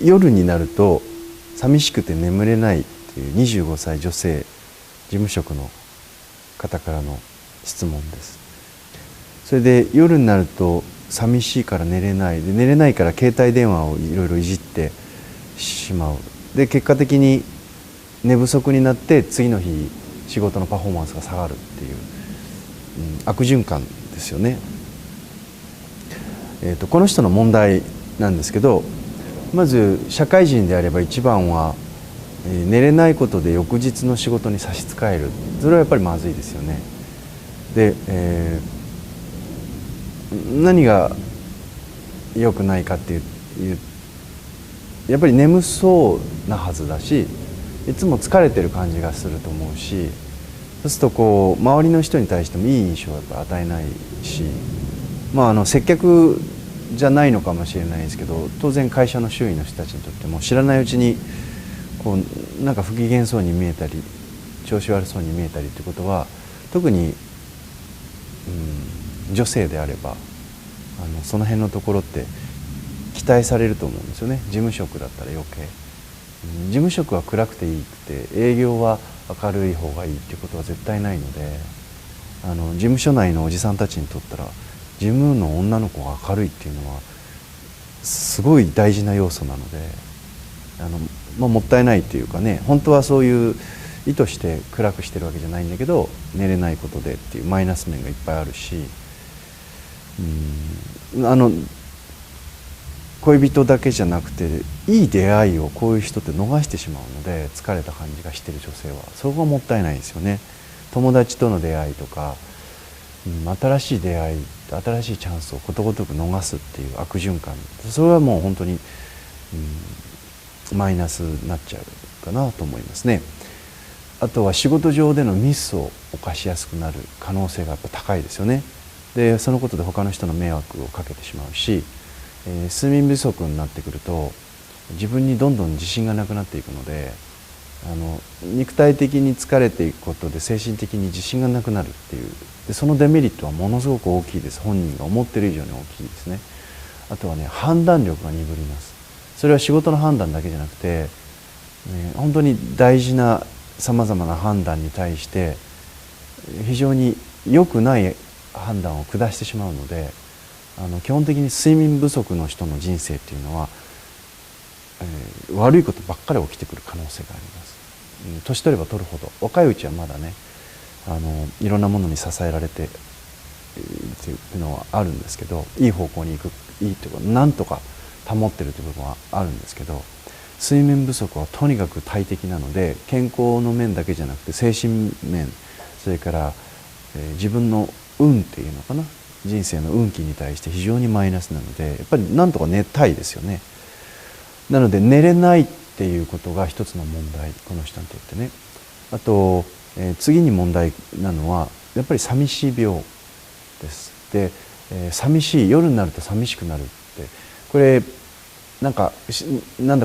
夜になると寂しくて眠れないっていう25歳女性事務職の方からの質問です。それで夜になると寂しいから寝れないで、寝れないから携帯電話をいろいろいじってしまう。で結果的に寝不足になって次の日仕事のパフォーマンスが下がるっていう、悪循環ですよね。この人の問題なんですけど、まず社会人であれば一番は、寝れないことで翌日の仕事に差し支える。それはやっぱりまずいですよね。で、何が良くないかっていうやっぱり眠そうなはずだし、いつも疲れてる感じがすると思うし、そうするとこう周りの人に対してもいい印象をやっぱ与えないし、接客じゃないのかもしれないですけど、当然会社の周囲の人たちにとっても知らないうちにこうなんか不機嫌そうに見えたり調子悪そうに見えたりということは、特に、女性であればその辺のところって期待されると思うんですよね。事務職だったら余計、事務職は暗くていいくて営業は明るい方がいいっていうことは絶対ないので、事務所内のおじさんたちにとったら事務の女の子が明るいっていうのはすごい大事な要素なので、もったいないというかね、本当はそういう意図して暗くしてるわけじゃないんだけど、寝れないことでっていうマイナス面がいっぱいあるし、恋人だけじゃなくていい出会いをこういう人って逃してしまうので、疲れた感じがしてる女性はそこがもったいないですよね。友達との出会いとか、新しい出会い、新しいチャンスをことごとく逃すっていう悪循環、それはもう本当に、マイナスになっちゃうかなと思いますね。あとは仕事上でのミスを犯しやすくなる可能性がやっぱ高いですよね。でそのことで他の人の迷惑をかけてしまうし、睡眠不足になってくると自分にどんどん自信がなくなっていくので、肉体的に疲れていくことで精神的に自信がなくなるっていう、でそのデメリットはものすごく大きいです。本人が思ってる以上に大きいですね。あとはね、判断力が鈍ります。それは仕事の判断だけじゃなくて、本当に大事なさまざまな判断に対して非常に良くない判断を下してしまうので、基本的に睡眠不足の人の人生っていうのは、悪いことばっかり起きてくる可能性があります。年取れば取るほど、若いうちはまだね、いろんなものに支えられてっていうのはあるんですけど、いい方向に行く、いいというかなんとか保ってるという部分はあるんですけど、睡眠不足はとにかく大敵なので、健康の面だけじゃなくて精神面、それから、自分の運っていうのかな、人生の運気に対して非常にマイナスなので、やっぱりなんとか寝たいですよね。なので寝れないっていうことが一つの問題、この人にとってね。あと、次に問題なのはやっぱり寂しい病です。で、寂しい、夜になると寂しくなるって、これなんだ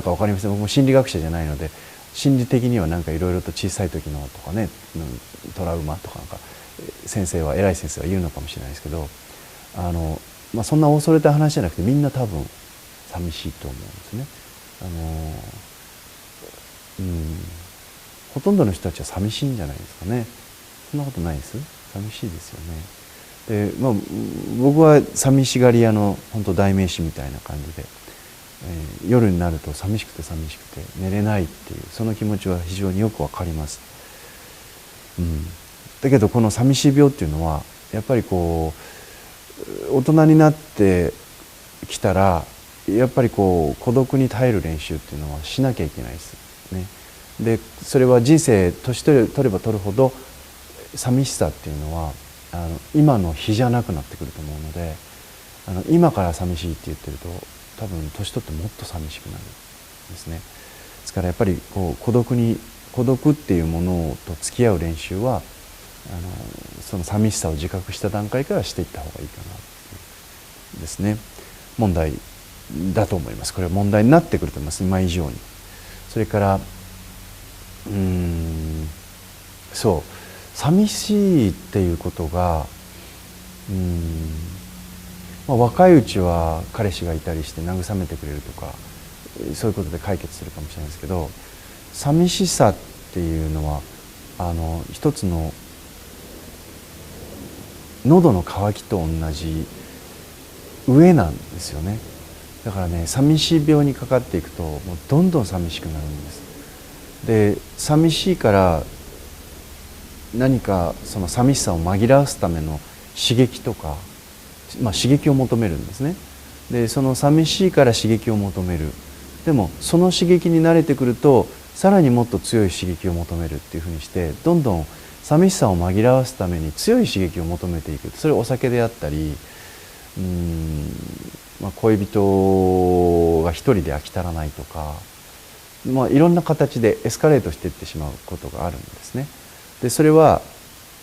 か分かりません。僕も心理学者じゃないので、心理的にはなんかいろいろと小さい時のとかね、トラウマとかなんか先生は、偉い先生は言うのかもしれないですけど、そんな恐れた話じゃなくて、みんな多分寂しいと思うんですね。ほとんどの人たちは寂しいんじゃないですかね。そんなことないです。寂しいですよね。で、僕は寂しがり屋の本当代名詞みたいな感じで、夜になると寂しくて寂しくて寝れないっていう、その気持ちは非常によくわかります。だけどこの寂しい病っていうのはやっぱりこう大人になってきたら、やっぱりこう孤独に耐える練習っていうのはしなきゃいけないですね。でそれは人生年取れば取るほど寂しさっていうのは今の比じゃなくなってくると思うので、今から寂しいって言ってると多分年取ってもっと寂しくなるんですね。ですからやっぱりこう孤独っていうものと付き合う練習はその寂しさを自覚した段階からしていった方がいいかなっていうですね、問題だと思います。これは問題になってくると思います、今以上に。それからそう、寂しいっていうことが若いうちは彼氏がいたりして慰めてくれるとか、そういうことで解決するかもしれないですけど、寂しさっていうのは一つの喉の渇きと同じ上なんですよね。だからね、寂しい病にかかっていくともうどんどん寂しくなるんです。で、寂しいから何かその寂しさを紛らわすための刺激とか、刺激を求めるんですね。で、その寂しいから刺激を求める。でもその刺激に慣れてくるとさらにもっと強い刺激を求めるっていうふうにして、どんどん寂しさを紛らわすために強い刺激を求めていく。それはお酒であったり、恋人が一人で飽き足らないとか、いろんな形でエスカレートしていってしまうことがあるんですね。で、それは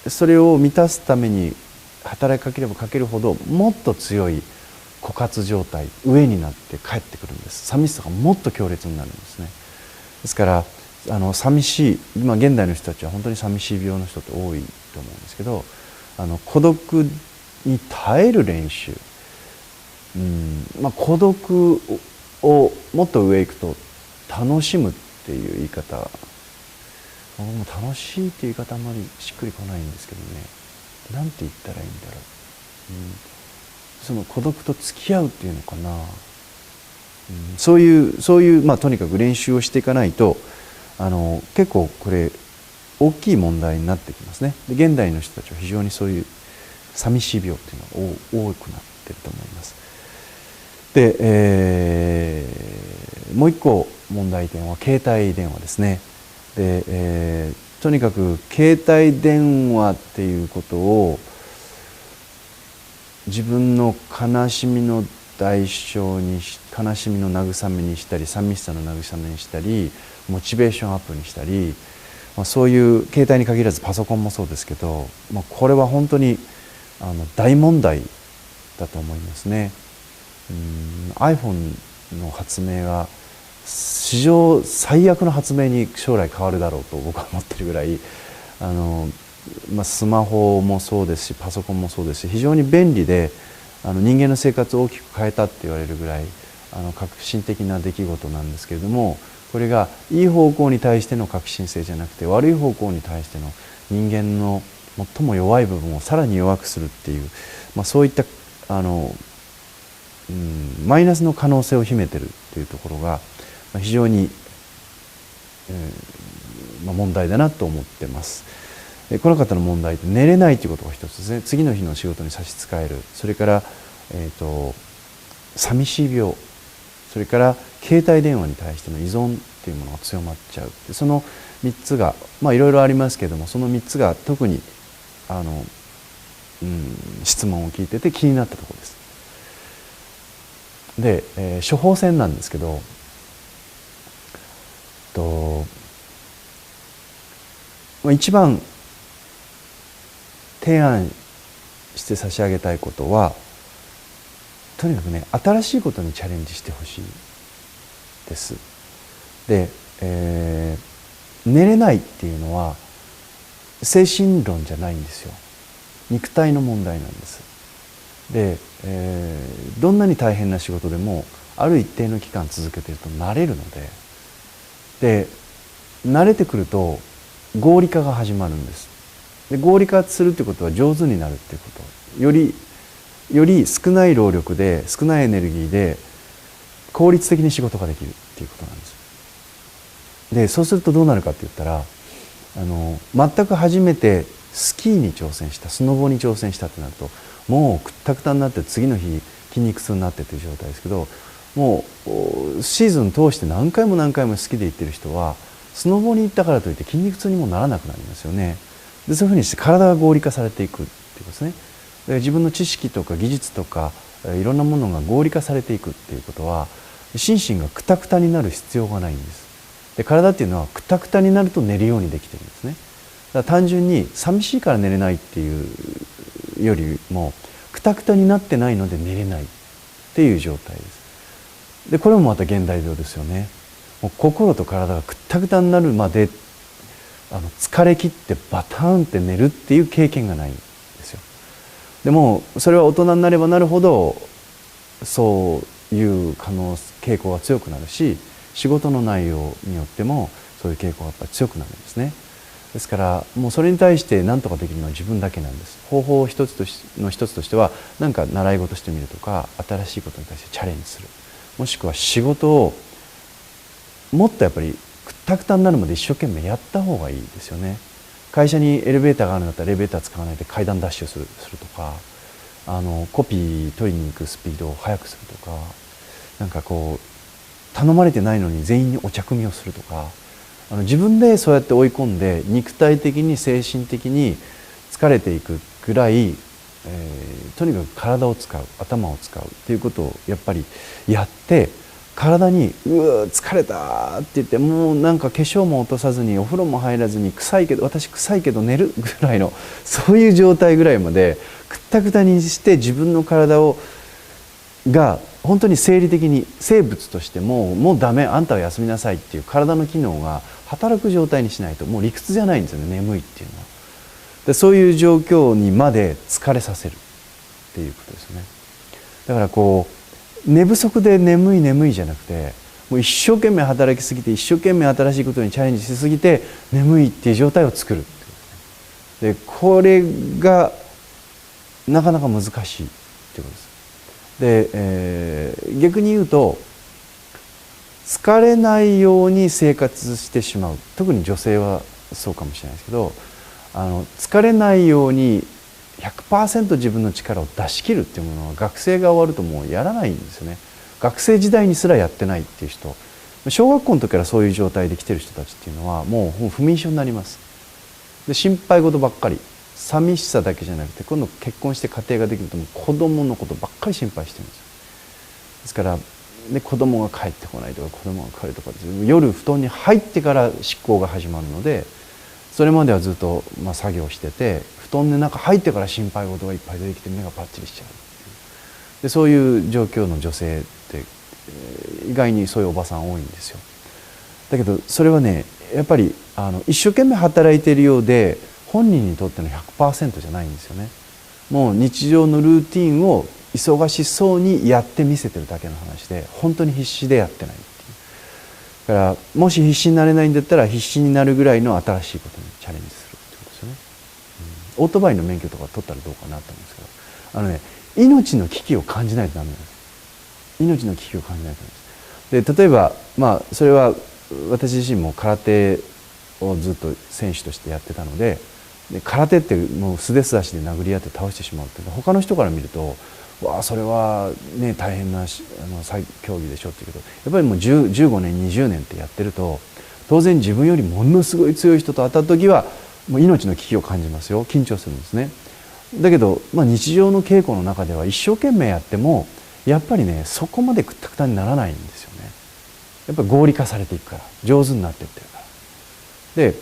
それを満たすために働きかければかけるほどもっと強い枯渇状態、上になって帰ってくるんです。寂しさがもっと強烈になるんですね。ですから寂しい、今現代の人たちは本当に寂しい病の人って多いと思うんですけど、孤独に耐える練習、孤独をもっと上行くと楽しむっていう言い方、僕も楽しいっていう言い方あんまりしっくりこないんですけどね、なんて言ったらいいんだろう、その孤独と付き合うっていうのかな、そういうとにかく練習をしていかないと結構これ大きい問題になってきますね。で、現代の人たちは非常にそういう寂しい病っていうのが多くなっていると思います。で、もう一個問題点は携帯電話ですね。で、とにかく携帯電話っていうことを自分の悲しみの代償に悲しみの慰めにしたり、寂しさの慰めにしたり、モチベーションアップにしたり、そういう携帯に限らずパソコンもそうですけど、これは本当に大問題だと思いますね。iPhone の発明が史上最悪の発明に将来変わるだろうと僕は思ってるぐらい、スマホもそうですしパソコンもそうですし、非常に便利で人間の生活を大きく変えたって言われるぐらい革新的な出来事なんですけれども、これがいい方向に対しての革新性じゃなくて、悪い方向に対しての人間の最も弱い部分をさらに弱くするっていう、そういったマイナスの可能性を秘めてるっていうところが非常に、問題だなと思ってます。この方の問題って寝れないということが一つですね。次の日の仕事に差し支える、それから、寂しい病、それから携帯電話に対しての依存っていうものが強まっちゃう。その3つがいろいろありますけれども、その3つが特に質問を聞いてて気になったところです。で、処方箋なんですけど、一番提案して差し上げたいことは、とにかくね、新しいことにチャレンジしてほしいです。で、寝れないっていうのは精神論じゃないんですよ。肉体の問題なんです。で、どんなに大変な仕事でもある一定の期間続けていると慣れるので、慣れてくると合理化が始まるんです。で、合理化するということは上手になるっていうこと、より少ない労力で少ないエネルギーで効率的に仕事ができるっていうことなんです。で、そうするとどうなるかって言ったら、全く初めてスキーに挑戦した、スノボに挑戦したってなると、もうくったくたになって次の日筋肉痛になってという状態ですけど、もうシーズン通して何回も何回もスキーで行ってる人はスノボに行ったからといって筋肉痛にもならなくなりますよね。で、そういうふうにして体が合理化されていくっていうことですね。で、自分の知識とか技術とかいろんなものが合理化されていくっていうことは、心身がくたくたになる必要がないんです。で、体っていうのはくたくたになると寝るようにできてるんですね。だから単純に寂しいから寝れないっていうよりも、くたくたになってないので寝れないっていう状態です。で、これもまた現代病ですよね。もう心と体がくったくたになるまで疲れ切ってバターンって寝るっていう経験がないんですよ。でもそれは大人になればなるほどそういう傾向が強くなるし、仕事の内容によってもそういう傾向がやっぱり強くなるんですね。ですからもうそれに対して何とかできるのは自分だけなんです。方法一つとしては何か習い事してみるとか、新しいことに対してチャレンジする、もしくは仕事をもっとやっぱりくったくたになるまで一生懸命やった方がいいですよね。会社にエレベーターがあるんだったらエレベーター使わないで階段ダッシュするとか、コピー取りに行くスピードを速くするとか、なんかこう頼まれてないのに全員にお茶組みをするとか、自分でそうやって追い込んで肉体的に精神的に疲れていくぐらい、とにかく体を使う、頭を使うっていうことをやっぱりやって、体に「うわ疲れた」って言って、もうなんか化粧も落とさずにお風呂も入らずに、私臭いけど寝るぐらいのそういう状態ぐらいまでくったくたにして自分の体が本当に生理的に生物としてもうダメ、あんたは休みなさいっていう体の機能が働く状態にしないと、もう理屈じゃないんですよね、眠いっていうのは。でそういう状況にまで疲れさせるっていうことですよね。だからこう寝不足で眠いじゃなくて、もう一生懸命働きすぎて、一生懸命新しいことにチャレンジしすぎて眠いっていう状態を作るっていうことですね。でこれがなかなか難しいっていうことです。で、逆に言うと疲れないように生活してしまう、特に女性はそうかもしれないですけど、疲れないように 100% 自分の力を出し切るっていうものは学生が終わるともうやらないんですよね。学生時代にすらやってないっていう人、小学校の時からそういう状態で来てる人たちっていうのはもう不眠症になります。で心配事ばっかり、寂しさだけじゃなくて、今度結婚して家庭ができるともう子供のことばっかり心配してるんですよ。ですからで子供が帰ってこないとか、子供が帰るとか、夜布団に入ってから執行が始まるので、それまではずっと作業してて、布団の中入ってから心配事がいっぱい出てきて目がパッチリしちゃう。でそういう状況の女性って意外にそういうおばさん多いんですよ。だけどそれはね、やっぱり一生懸命働いているようで本人にとっての 100% じゃないんですよね。もう日常のルーティンを忙しそうにやってみせてるだけの話で、本当に必死でやってないっていう。だからもし必死になれないんだったら必死になるぐらいの新しいことにチャレンジするってことですよね。オートバイの免許とか取ったらどうかなと思うんですけど、命の危機を感じないとダメなんです。命の危機を感じないとダメです。で例えばそれは私自身も空手をずっと選手としてやってたので、空手ってもう素手素足で殴り合って倒してしまうって他の人から見ると、わあそれはね大変な競技でしょって言うけど、やっぱりもう15年20年ってやってると、当然自分よりものすごい強い人と当たった時はもう命の危機を感じますよ。緊張するんですね。だけど、日常の稽古の中では一生懸命やってもやっぱりねそこまでくったくたにならないんですよね。やっぱり合理化されていくから、上手になっていってるから。で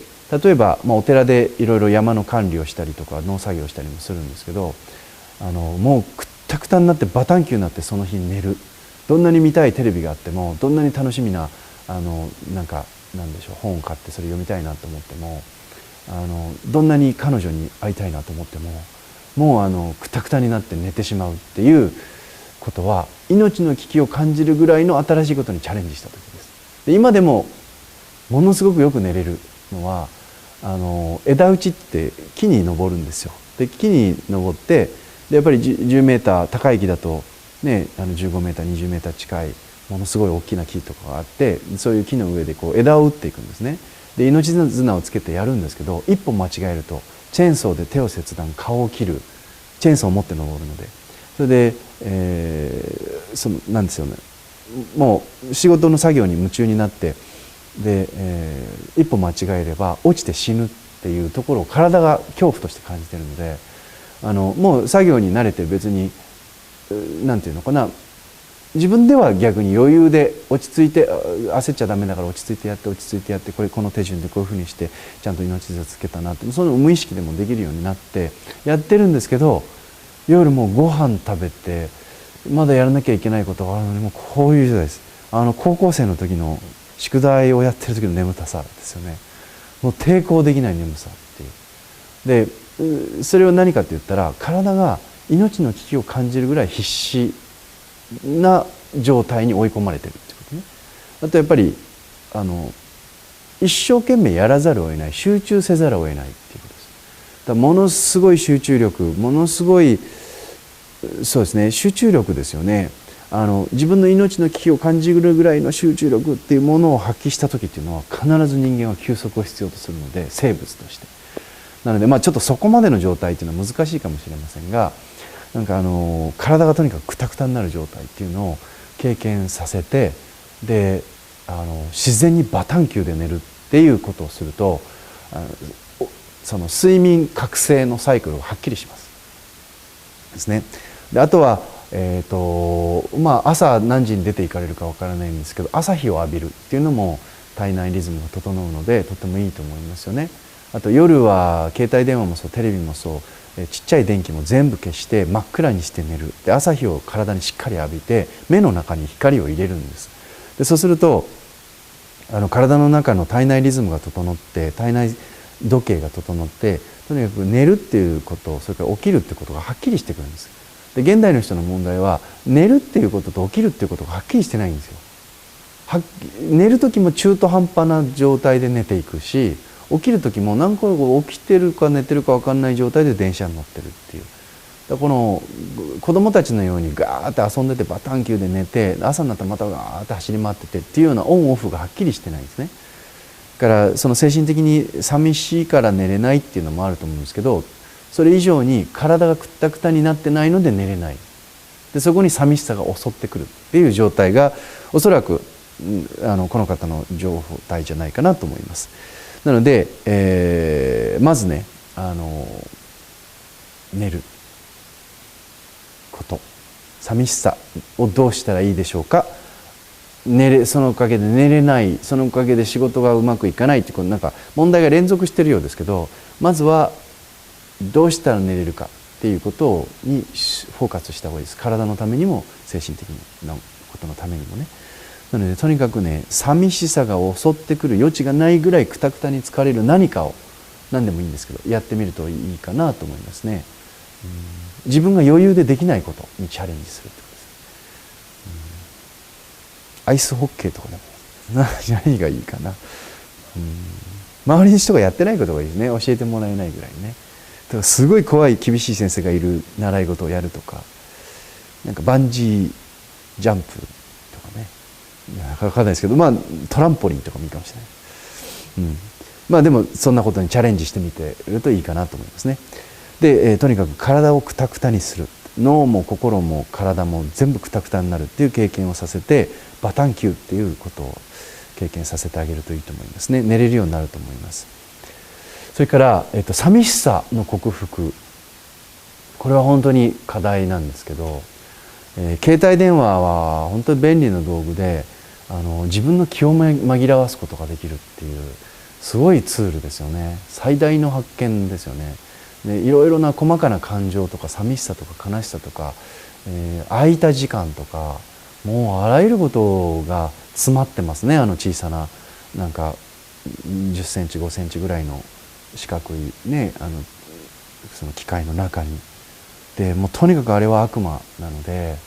例えば、お寺でいろいろ山の管理をしたりとか農作業をしたりもするんですけど、もうくったくたになってバタンキューになってその日寝る。どんなに見たいテレビがあっても、どんなに楽しみななんでしょう、本を買ってそれ読みたいなと思っても、どんなに彼女に会いたいなと思っても、もうくたくたになって寝てしまうっていうことは、命の危機を感じるぐらいの新しいことにチャレンジした時です。で今でもものすごくよく寝れるのは、枝打ちって木に登るんですよ。で木に登って、でやっぱり10メーター高い木だとね、15メーター20メーター近いものすごい大きな木とかがあって、そういう木の上でこう枝を打っていくんですね。で命綱をつけてやるんですけど、一歩間違えるとチェーンソーで手を切断、顔を切る。チェーンソーを持って登るので、それで、なんですよね、もう仕事の作業に夢中になって、で、一歩間違えれば落ちて死ぬっていうところを体が恐怖として感じているので、もう作業に慣れて別になんていうのかな、自分では逆に余裕で落ち着いて、焦っちゃダメだから落ち着いてやって落ち着いてやって、この手順でこういうふうにしてちゃんと命綱つけたなって、その無意識でもできるようになってやってるんですけど、夜もうご飯食べてまだやらなきゃいけないことがあるのに、もうこういう状態です。高校生の時の宿題をやってる時の眠たさですよね。もう抵抗できない眠さっていう。でそれは何かって言ったら、体が命の危機を感じるぐらい必死な状態に追い込まれてるっていうことね。あとやっぱり一生懸命やらざるを得ない、集中せざるを得ないっていうことです。だからものすごい集中力、ものすごいそうですね、集中力ですよね。自分の命の危機を感じるぐらいの集中力っていうものを発揮した時っていうのは必ず人間は休息を必要とするので、生物として。なのでちょっとそこまでの状態っていうのは難しいかもしれませんが、なんか体がとにかくクタクタになる状態っていうのを経験させて、で自然にバタン球で寝るっていうことをすると、その睡眠覚醒のサイクルがはっきりしますですね。であとは、朝何時に出て行かれるかわからないんですけど、朝日を浴びるっていうのも体内リズムが整うのでとてもいいと思いますよね。あと夜は携帯電話もそう、テレビもそう、ちっちゃい電気も全部消して真っ暗にして寝る。で朝日を体にしっかり浴びて目の中に光を入れるんです。でそうすると体の中の体内リズムが整って、体内時計が整って、とにかく寝るっていうこと、それから起きるっていうことがはっきりしてくるんです。で現代の人の問題は寝るっていうことと起きるっていうことがはっきりしてないんですよ。寝る時も中途半端な状態で寝ていくし、起きる時も何個起きてるか寝てるか分かんない状態で電車に乗ってるっていう。この子供たちのようにガーって遊んでてバタン球で寝て、朝になったらまたガーって走り回っててっていうようなオンオフがはっきりしてないんですね。だからその精神的に寂しいから寝れないっていうのもあると思うんですけど、それ以上に体がクタクタになってないので寝れない。でそこに寂しさが襲ってくるっていう状態がおそらくこの方の状態じゃないかなと思います。なので、まずね寝ること、寂しさをどうしたらいいでしょうか。そのおかげで寝れない、そのおかげで仕事がうまくいかないってなんか問題が連続しているようですけど、まずはどうしたら寝れるかっていうことにフォーカスした方がいいです。体のためにも精神的なことのためにもね。なのでとにかくね、寂しさが襲ってくる余地がないぐらいクタクタに疲れる何かを、何でもいいんですけどやってみるといいかなと思いますね。自分が余裕でできないことにチャレンジするってことです。アイスホッケーとかでも何がいいかな。周りの人がやってないことがいいですね。教えてもらえないぐらいね。だからすごい怖い厳しい先生がいる習い事をやるとか、なんかバンジージャンプとかね、なかなか分かんないですけど、トランポリンとかもいいかもしれない。でもそんなことにチャレンジしてみてるといいかなと思いますね。で、とにかく体をクタクタにする、脳も心も体も全部クタクタになるっていう経験をさせて、バタン球っていうことを経験させてあげるといいと思いますね。寝れるようになると思います。それから、寂しさの克服、これは本当に課題なんですけど、携帯電話は本当に便利な道具で、自分の気を紛らわすことができるっていうすごいツールですよね。最大の発見ですよね。でいろいろな細かな感情とか寂しさとか悲しさとか、空いた時間とか、もうあらゆることが詰まってますね。小さななんか10センチ5センチぐらいの四角いね、その機械の中に。でもうとにかくあれは悪魔なので、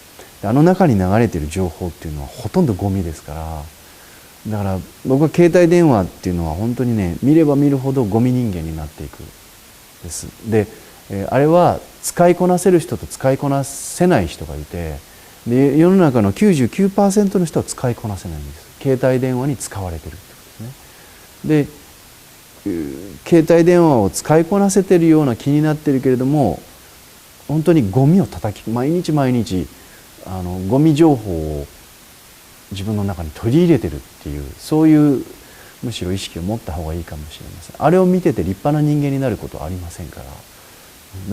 中に流れている情報っていうのはほとんどゴミですから、だから僕は携帯電話っていうのは本当にね、見れば見るほどゴミ人間になっていくです。で、あれは使いこなせる人と使いこなせない人がいて、で世の中の 99% の人は使いこなせないんです。携帯電話に使われてるってことですね。で携帯電話を使いこなせてるような気になってるけれども、本当にゴミを毎日毎日ゴミ情報を自分の中に取り入れてるっていう、そういうむしろ意識を持った方がいいかもしれません。あれを見てて立派な人間になることはありませんから。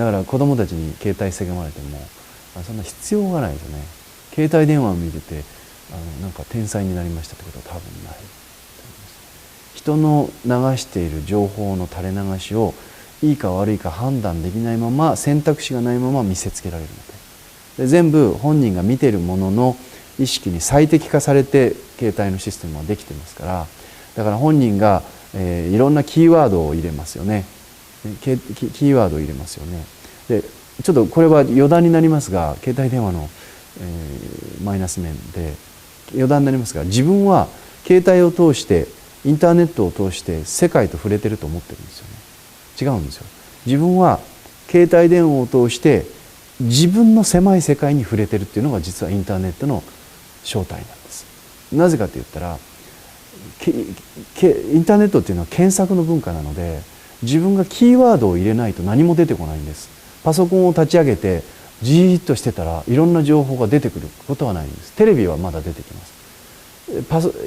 だから子供たちに携帯せがまれてもそんな必要がないですよね。携帯電話を見ててなんか天才になりましたってことは多分ない。人の流している情報の垂れ流しをいいか悪いか判断できないまま、選択肢がないまま見せつけられるので、全部本人が見ているものの意識に最適化されて携帯のシステムはできてますから、だから本人が、いろんなキーワードを入れますよね。キーワードを入れますよね。でちょっとこれは余談になりますが、携帯電話のマイナス面で余談になりますが、自分は携帯を通してインターネットを通して世界と触れてると思ってるんですよね。違うんですよ。自分は携帯電話を通して自分の狭い世界に触れてるっていうのが実はインターネットの正体なんです。なぜかと言ったらインターネットっていうのは検索の文化なので、自分がキーワードを入れないと何も出てこないんです。パソコンを立ち上げてじーっとしてたらいろんな情報が出てくることはないんです。テレビはまだ出てきます。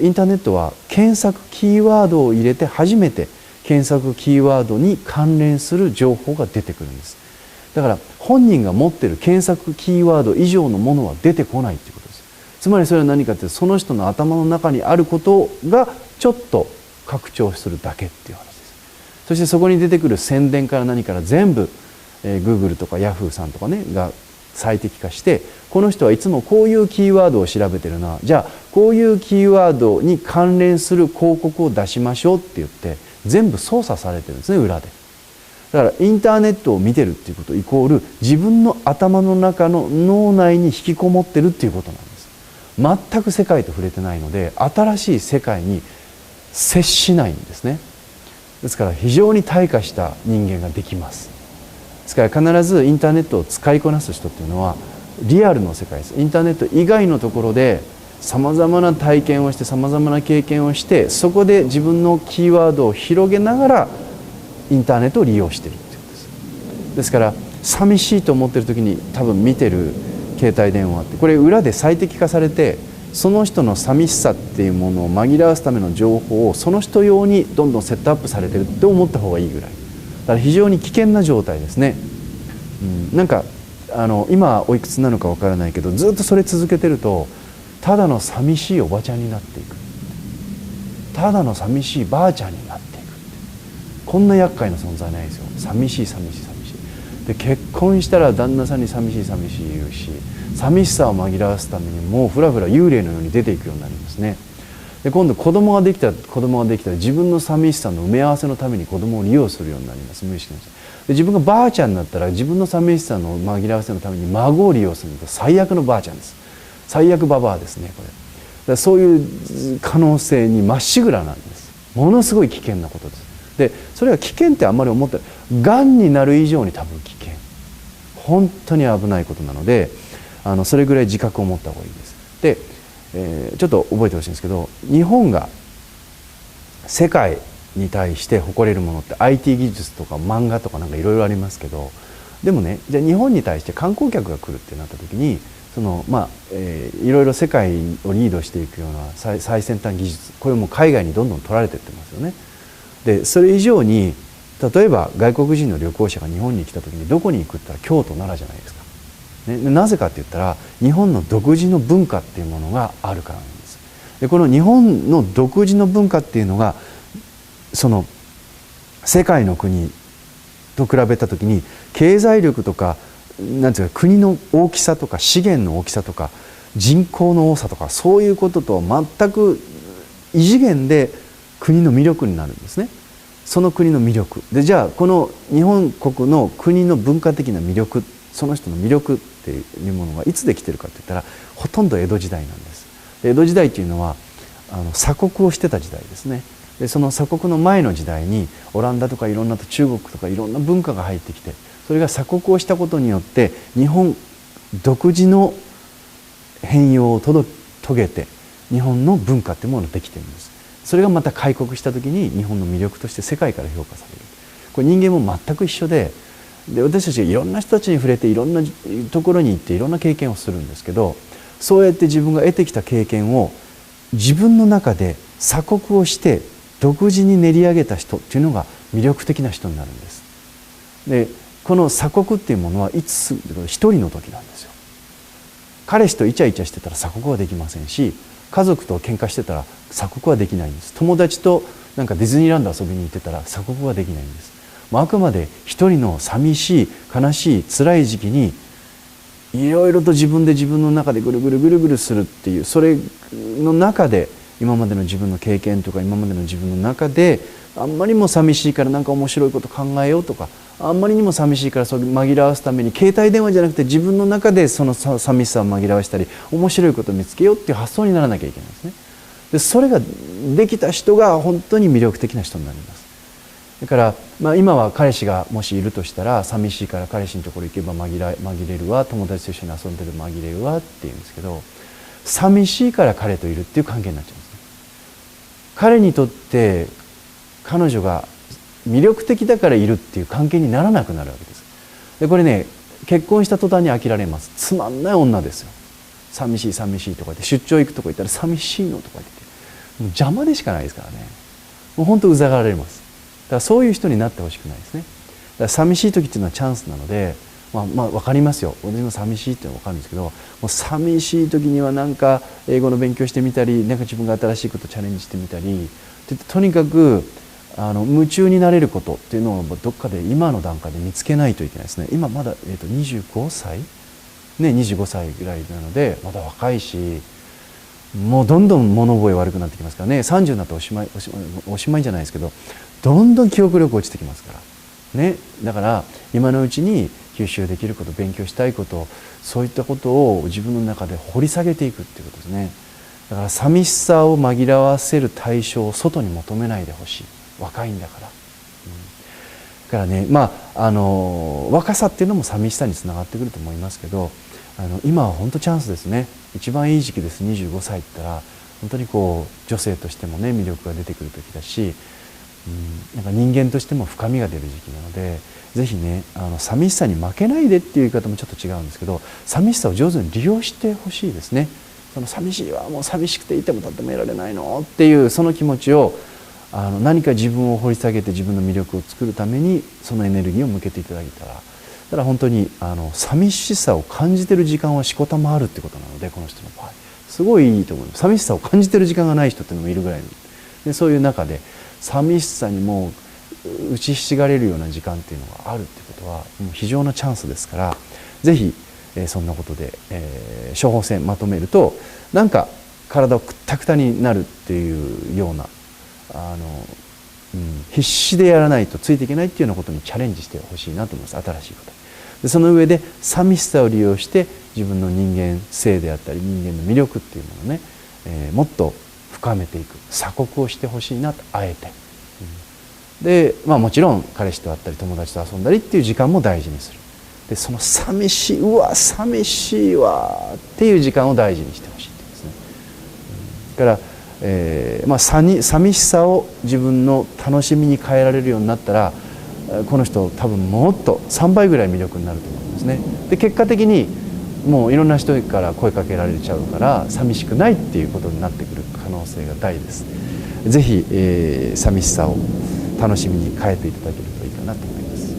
インターネットは検索キーワードを入れて初めて検索キーワードに関連する情報が出てくるんです。だから本人が持っている検索キーワード以上のものは出てこないということです。つまりそれは何かというと、その人の頭の中にあることがちょっと拡張するだけっていう話です。そしてそこに出てくる宣伝から何から全部、Google とか Yahoo さんとかねが最適化して、この人はいつもこういうキーワードを調べてるな、じゃあこういうキーワードに関連する広告を出しましょうって言って全部操作されてるんですね、裏で。だからインターネットを見てるっていうことイコール自分の頭の中の脳内に引きこもってるっていうことなんです。全く世界と触れてないので新しい世界に接しないんですね。ですから非常に退化した人間ができます。ですから必ずインターネットを使いこなす人っていうのはリアルの世界です。インターネット以外のところでさまざまな体験をしてさまざまな経験をして、そこで自分のキーワードを広げながらインターネットを利用しているということです。ですから寂しいと思っている時に多分見てる携帯電話って、これ裏で最適化されて、その人の寂しさっていうものを紛らわすための情報をその人用にどんどんセットアップされてるって思った方がいいぐらいだから非常に危険な状態ですね。なんか今おいくつなのかわからないけど、ずっとそれ続けてるとただの寂しいおばちゃんになっていく、ただの寂しいばあちゃんになっていく、こんな厄介な存在ないですよ。寂しい寂しい寂しいで、結婚したら旦那さんに寂しい寂しい言うし、寂しさを紛らわすためにもうふらふら幽霊のように出ていくようになりますね。で今度子供ができたら自分の寂しさの埋め合わせのために子供を利用するようになります。無意識のうちで、自分がばあちゃんになったら自分の寂しさの紛らわせのために孫を利用すると最悪のばあちゃんです。最悪ババアですね、これ。だからそういう可能性にまっしぐらなんです。ものすごい危険なことです。でそれは危険ってあんまり思ってない。がんになる以上に多分危険、本当に危ないことなので、それぐらい自覚を持った方がいいです。で、ちょっと覚えてほしいんですけど、日本が世界に対して誇れるものって IT 技術とか漫画とかなんかいろいろありますけど、でもね、じゃあ日本に対して観光客が来るってなった時に、いろいろ世界をリードしていくような最先端技術、これも海外にどんどん取られていってますよね。でそれ以上に、例えば外国人の旅行者が日本に来た時にどこに行くって言ったら京都奈良じゃないですか、ね、なぜかって言ったら日本の独自の文化っていうものがあるからなんです。でこの日本の独自の文化っていうのがその世界の国と比べた時に経済力とかなんていうか国の大きさとか資源の大きさとか人口の多さとか、そういうことと全く異次元で国の魅力になるんですね。その国の魅力で、じゃあこの日本国の国の文化的な魅力、その人の魅力っていうものがいつできてるかって言ったら、ほとんど江戸時代なんです。で江戸時代っていうのは鎖国をしてた時代ですね。でその鎖国の前の時代にオランダとかいろんな中国とかいろんな文化が入ってきて、それが鎖国をしたことによって日本独自の変容を遂げて日本の文化っていうものができてるんです。それがまた開国した時に日本の魅力として世界から評価される。これ人間も全く一緒で、私たちがいろんな人たちに触れていろんなところに行っていろんな経験をするんですけど、そうやって自分が得てきた経験を自分の中で鎖国をして独自に練り上げた人っていうのが魅力的な人になるんです。でこの鎖国っていうものはいつ一人の時なんですよ。彼氏とイチャイチャしてたら鎖国はできませんし、家族と喧嘩してたら鎖国はできないんです。友達となんかディズニーランド遊びに行ってたら鎖国はできないんです。あくまで一人の寂しい悲しい辛い時期にいろいろと自分で自分の中でぐるぐるぐるぐるするっていう、それの中で今までの自分の経験とか今までの自分の中であんまりにも寂しいから何か面白いこと考えようとか、あんまりにも寂しいからそう紛らわすために携帯電話じゃなくて自分の中でその寂しさを紛らわしたり面白いことを見つけようっていう発想にならなきゃいけないんですね。でそれができた人が本当に魅力的な人になります。だから、今は彼氏がもしいるとしたら、寂しいから彼氏のところ行けば紛れるわ、友達と一緒に遊んでる紛れるわって言うんですけど、寂しいから彼といるっていう関係になっちゃうんですね。彼にとって彼女が魅力的だからいるっていう関係にならなくなるわけです。でこれね、結婚した途端に飽きられます。つまんない女ですよ。寂しい寂しいとか言って、出張行くとこ行ったら寂しいのとか言って、もう邪魔でしかないですからね。もう本当うざがられます。だからそういう人になってほしくないですね。だから寂しい時っていうのはチャンスなので、分かりますよ。私も寂しいっていうのは分かるんですけど、もう寂しい時にはなんか英語の勉強してみたり、なんか自分が新しいことチャレンジしてみたり、とにかく夢中になれることっていうのをどっかで今の段階で見つけないといけないですね。今まだ、25歳ね、25歳ぐらいなのでまだ若いし、もうどんどん物覚え悪くなってきますからね。30になっておしまいじゃないですけど、どんどん記憶力落ちてきますからね。だから今のうちに吸収できること、勉強したいこと、そういったことを自分の中で掘り下げていくっていうことですね。だから寂しさを紛らわせる対象を外に求めないでほしい。若いんだから。だからね、若さっていうのも寂しさにつながってくると思いますけど、今は本当チャンスですね。一番いい時期です。25歳って言ったら本当にこう女性としてもね魅力が出てくる時だし、なんか人間としても深みが出る時期なので、ぜひね寂しさに負けないでっていう言い方もちょっと違うんですけど、寂しさを上手に利用してほしいですね。その寂しいわ、もう寂しくていても立ってもいられないのっていうその気持ちを何か自分を掘り下げて自分の魅力を作るためにそのエネルギーを向けていただけたら、本当に寂しさを感じてる時間はしこたまあるってことなので、この人の場合すごいいいと思います。寂しさを感じてる時間がない人っていうのもいるぐらいで、そういう中で寂しさにもう打ちひしがれるような時間っていうのがあるってことはもう非常なチャンスですから、ぜひそんなことで処方箋まとめると、なんか体をくったくたになるっていうような必死でやらないとついていけないっていうようなことにチャレンジしてほしいなと思います。新しいことで、その上で寂しさを利用して自分の人間性であったり人間の魅力っていうものをね、もっと深めていく鎖国をしてほしいなと、あえて。でもちろん彼氏と会ったり友達と遊んだりっていう時間も大事にする。でその寂しい、うわ寂しいわっていう時間を大事にしてほしいってですね。だから寂しさを自分の楽しみに変えられるようになったら、この人多分もっと3倍ぐらい魅力になると思うんですね。で結果的にもういろんな人から声かけられちゃうから寂しくないっていうことになってくる可能性が大です。ぜひ、寂しさを楽しみに変えていただけるといいかなと思います。